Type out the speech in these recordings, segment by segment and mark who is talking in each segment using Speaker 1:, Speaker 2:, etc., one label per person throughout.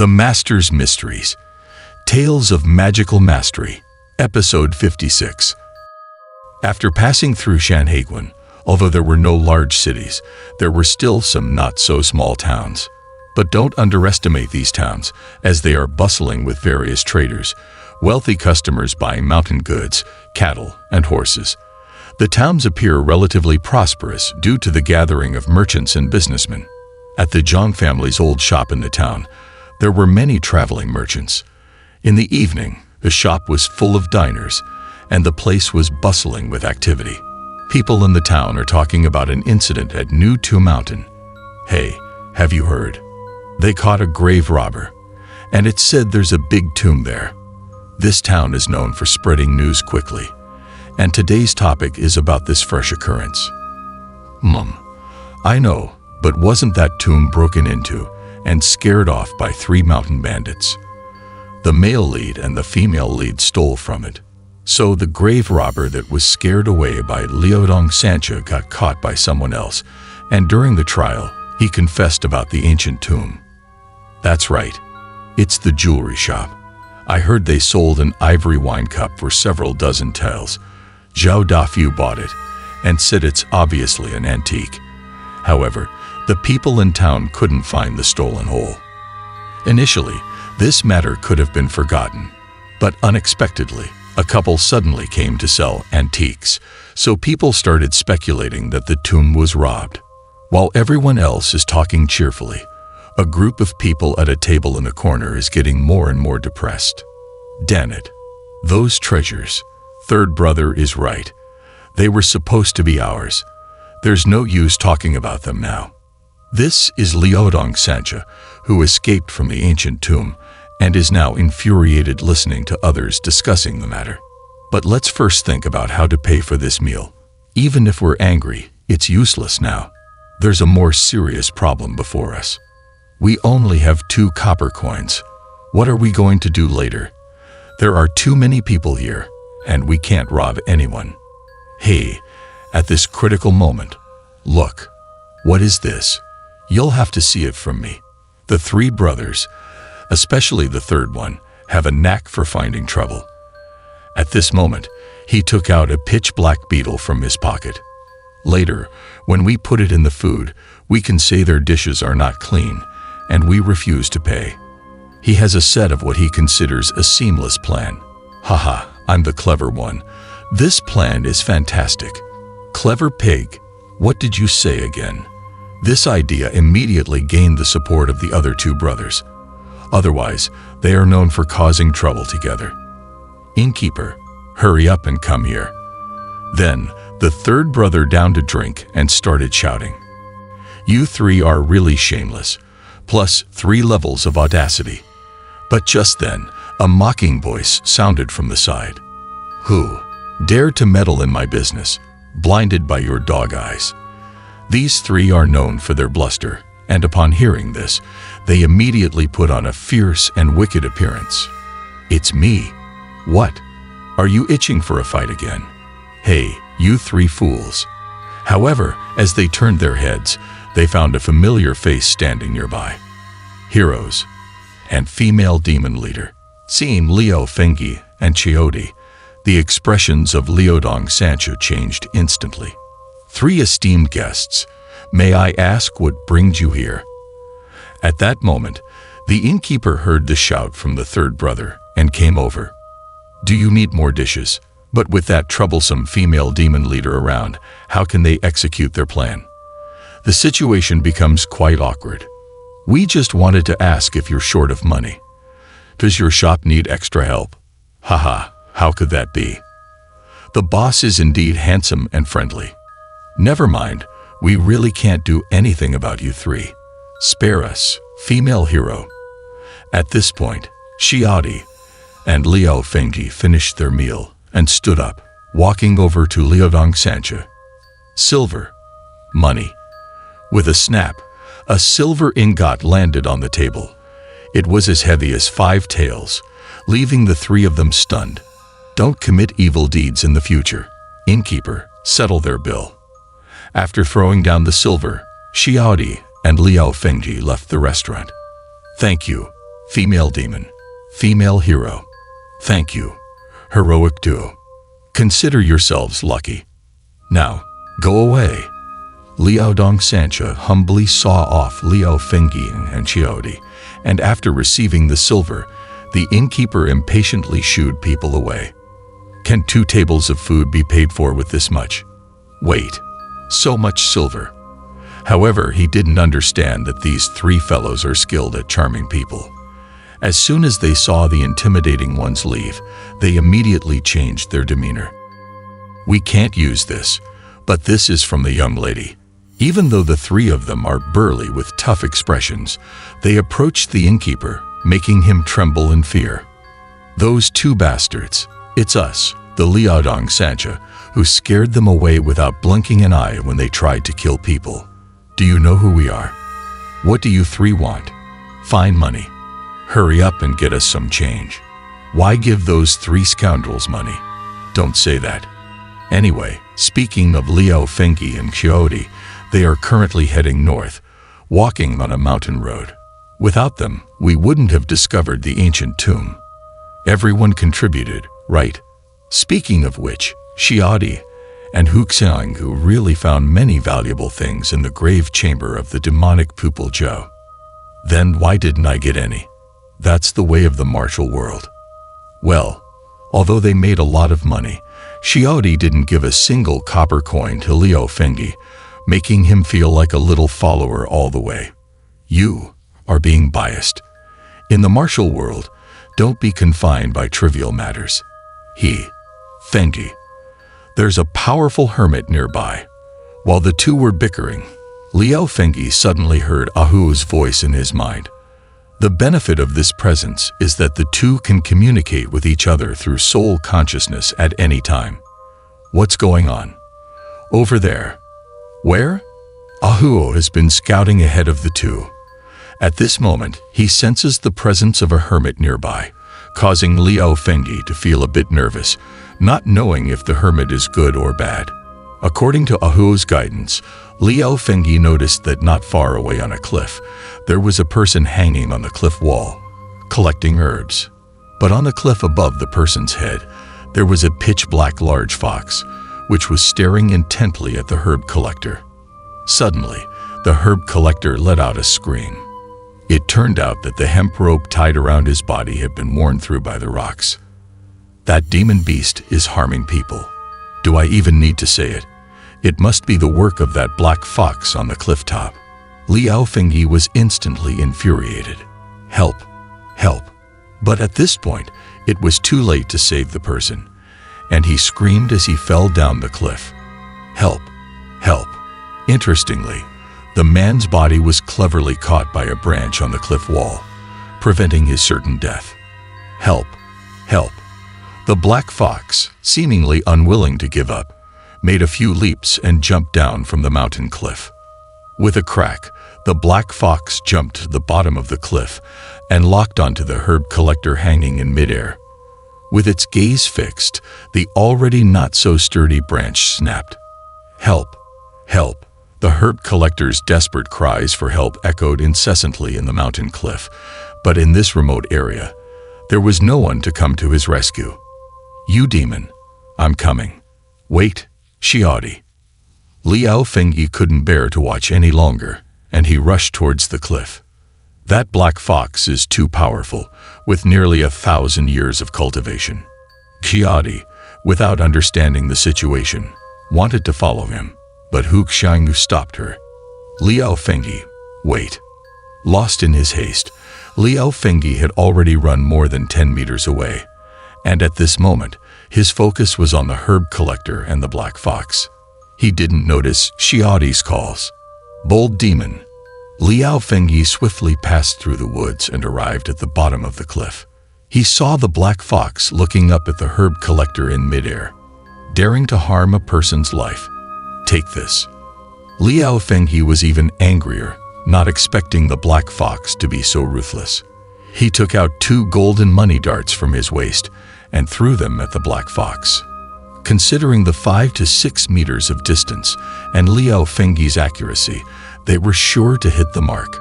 Speaker 1: The Master's Mysteries. Tales of Magical Mastery. Episode 56. After passing through Shanhaiguan, although there were no large cities, there were still some not-so-small towns. But don't underestimate these towns, as they are bustling with various traders, wealthy customers buying mountain goods, cattle, and horses. The towns appear relatively prosperous due to the gathering of merchants and businessmen. At the Zhang family's old shop in the town, there were many traveling merchants. In the evening, the shop was full of diners, and the place was bustling with activity. People in the town are talking about an incident at New Tu Mountain. Hey, have you heard? They caught a grave robber, and it's said there's a big tomb there. This town is known for spreading news quickly, and today's topic is about this fresh occurrence. I know, but wasn't that tomb broken into and scared off by 3 mountain bandits? The male lead and the female lead stole from it. So the grave robber that was scared away by Liudong Sancha got caught by someone else, and during the trial, he confessed about the ancient tomb. That's right. It's the jewelry shop. I heard they sold an ivory wine cup for several dozen taels. Zhao Dafu bought it and said it's obviously an antique. However, the people in town couldn't find the stolen hole. Initially, this matter could have been forgotten, but unexpectedly, a couple suddenly came to sell antiques, so people started speculating that the tomb was robbed. While everyone else is talking cheerfully, a group of people at a table in the corner is getting more and more depressed. Damn it. Those treasures. Third brother is right. They were supposed to be ours. There's no use talking about them now. This is Liudong Sancha, who escaped from the ancient tomb and is now infuriated listening to others discussing the matter. But let's first think about how to pay for this meal. Even if we're angry, it's useless now. There's a more serious problem before us. We only have 2 copper coins. What are we going to do later? There are too many people here, and we can't rob anyone. Hey, at this critical moment, look. What is this? You'll have to see it from me. The 3 brothers, especially the third one, have a knack for finding trouble. At this moment, he took out a pitch-black beetle from his pocket. Later, when we put it in the food, we can say their dishes are not clean, and we refuse to pay. He has a set of what he considers a seamless plan. Haha, I'm the clever one. This plan is fantastic. Clever pig, what did you say again? This idea immediately gained the support of the other 2 brothers. Otherwise, they are known for causing trouble together. Innkeeper, hurry up and come here. Then, the third brother downed a drink and started shouting. You 3 are really shameless, plus 3 levels of audacity. But just then, a mocking voice sounded from the side. Who dared to meddle in my business, blinded by your dog eyes? These 3 are known for their bluster, and upon hearing this, they immediately put on a fierce and wicked appearance. It's me. What? Are you itching for a fight again? Hey, you 3 fools. However, as they turned their heads, they found a familiar face standing nearby. Heroes and female demon leader. Seeing Liu Fengyi and Chiodi, the expressions of Liudong Sancha changed instantly. 3 esteemed guests, may I ask what brings you here? At that moment, the innkeeper heard the shout from the third brother and came over. Do you need more dishes? But with that troublesome female demon leader around, how can they execute their plan? The situation becomes quite awkward. We just wanted to ask if you're short of money. Does your shop need extra help? Haha, how could that be? The boss is indeed handsome and friendly. Never mind, we really can't do anything about you 3. Spare us, female hero. At this point, Xiaodi and Liu Fengyi finished their meal and stood up, walking over to Liudong Sancha. Silver. Money. With a snap, a silver ingot landed on the table. It was as heavy as 5 taels, leaving the 3 of them stunned. Don't commit evil deeds in the future. Innkeeper, settle their bill. After throwing down the silver, Xiaodi and Liu Fengyi left the restaurant. Thank you, Female demon. Female hero. Thank you. Heroic duo. Consider yourselves lucky. Now, go away. Liao Dong Sancha humbly saw off Liao Fengyi and Qiaodi, and after receiving the silver, the innkeeper impatiently shooed people away. Can 2 tables of food be paid for with this much? Wait, so much silver. However, he didn't understand that these 3 fellows are skilled at charming people. As soon as they saw the intimidating ones leave, they immediately changed their demeanor. We can't use this, but this is from the young lady. Even though the 3 of them are burly with tough expressions, they approached the innkeeper, making him tremble in fear. Those 2 bastards, it's us, the Liaodong Sancha, who scared them away without blinking an eye when they tried to kill people. Do you know who we are? What do you 3 want? Fine money. Hurry up and get us some change. Why give those 3 scoundrels money? Don't say that. Anyway, speaking of Liao Fengyi and Qiaodi, they are currently heading north, walking on a mountain road. Without them, we wouldn't have discovered the ancient tomb. Everyone contributed, right? Speaking of which, Qiaodi and Huxiang, who really found many valuable things in the grave chamber of the demonic Pupil Zhou. Then why didn't I get any? That's the way of the martial world. Well, although they made a lot of money, Qiaodi didn't give a single copper coin to Liao Fengyi, making him feel like a little follower all the way. You are being biased. In the martial world, don't be confined by trivial matters. Fengyi. There's a powerful hermit nearby. While the 2 were bickering, Liao Fengyi suddenly heard Ahu's voice in his mind. The benefit of this presence is that the 2 can communicate with each other through soul consciousness at any time. What's going on? Over there. Where? Ahu has been scouting ahead of the 2. At this moment, he senses the presence of a hermit nearby, causing Liao Fengyi to feel a bit nervous, not knowing if the hermit is good or bad. According to Ahu's guidance, Liao Fengyi noticed that not far away on a cliff, there was a person hanging on the cliff wall, collecting herbs. But on the cliff above the person's head, there was a pitch-black large fox, which was staring intently at the herb collector. Suddenly, the herb collector let out a scream. It turned out that the hemp rope tied around his body had been worn through by the rocks. That demon beast is harming people. Do I even need to say it? It must be the work of that black fox on the cliff top. Liao Fengyi was instantly infuriated. Help! Help! But at this point, it was too late to save the person, and he screamed as he fell down the cliff. Help! Help! Interestingly, the man's body was cleverly caught by a branch on the cliff wall, preventing his certain death. Help! Help! The black fox, seemingly unwilling to give up, made a few leaps and jumped down from the mountain cliff. With a crack, the black fox jumped to the bottom of the cliff and locked onto the herb collector hanging in midair. With its gaze fixed, the already not-so-sturdy branch snapped. Help! Help! The herb collector's desperate cries for help echoed incessantly in the mountain cliff, but in this remote area, there was no one to come to his rescue. You demon, I'm coming. Wait, Qiaodi. Liao Fengyi couldn't bear to watch any longer, and he rushed towards the cliff. That black fox is too powerful, with nearly 1,000 years of cultivation. Qiaodi, without understanding the situation, wanted to follow him, but Hu Xiangyu stopped her. Liao Fengyi, wait. Lost in his haste, Liao Fengyi had already run more than 10 meters away, and at this moment, his focus was on the herb collector and the black fox. He didn't notice Qiaodi's calls. Bold demon. Liao Fengyi swiftly passed through the woods and arrived at the bottom of the cliff. He saw the black fox looking up at the herb collector in midair, daring to harm a person's life. Take this. Liao Fengyi was even angrier, not expecting the black fox to be so ruthless. He took out 2 golden money darts from his waist and threw them at the black fox. Considering the 5 to 6 meters of distance and Liao Fengyi's accuracy, they were sure to hit the mark.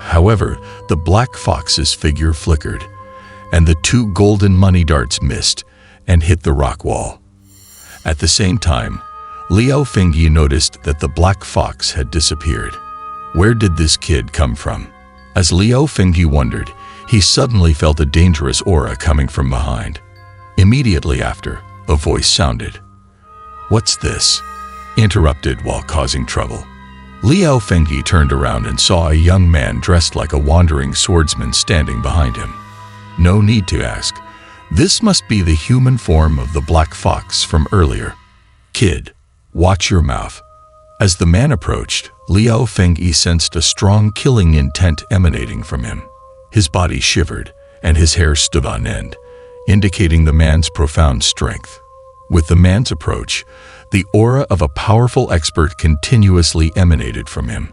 Speaker 1: However, the black fox's figure flickered, and the two golden money darts missed and hit the rock wall. At the same time, Liao Fengyi noticed that the black fox had disappeared. Where did this kid come from? As Liao Fengyi wondered, he suddenly felt a dangerous aura coming from behind. Immediately after, a voice sounded. "What's this?" interrupted while causing trouble. Liao Fengyi turned around and saw a young man dressed like a wandering swordsman standing behind him. No need to ask. This must be the human form of the black fox from earlier. "Kid, watch your mouth." As the man approached, Liao Fengyi sensed a strong killing intent emanating from him. His body shivered, and his hair stood on end, indicating the man's profound strength. With the man's approach, the aura of a powerful expert continuously emanated from him.